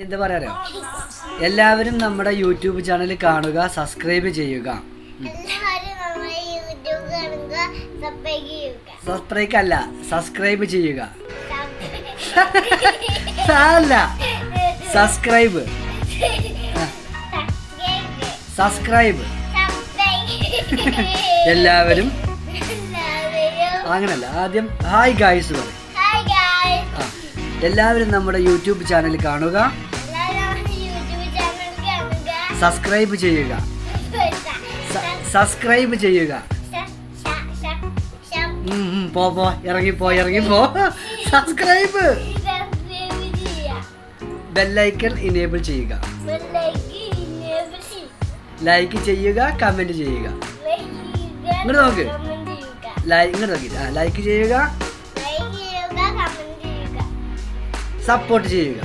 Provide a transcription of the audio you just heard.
എന്താ പറയാ, എല്ലാവരും നമ്മുടെ യൂട്യൂബ് ചാനൽ കാണുക, സബ്സ്ക്രൈബ് ചെയ്യുക. സബ്സ്ക്രൈബ് അല്ല, സബ്സ്ക്രൈബ് ചെയ്യുക. അല്ല, സബ്സ്ക്രൈബ് സബ്സ്ക്രൈബ് എല്ലാവരും അങ്ങനല്ല, ആദ്യം ഹായ് ഗായ്സ് പറയും. എല്ലാവരും നമ്മുടെ യൂട്യൂബ് ചാനൽ കാണുക, സബ്സ്ക്രൈബ് ചെയ്യുക. സബ്സ്ക്രൈബ് ചെയ്യുക. പോ ഇറങ്ങിപ്പോ. സബ്സ്ക്രൈബ്, ബെല്ലൈക്കൺ ഇനേബിൾ ചെയ്യുക. ലൈക്ക് ചെയ്യുക, കമന്റ് ചെയ്യുക. ഇങ്ങോട്ട് നോക്ക്, ഇങ്ങോട്ട് നോക്കി. ലൈക്ക് ചെയ്യുക, സപ്പോർട്ട് ചെയ്യുക.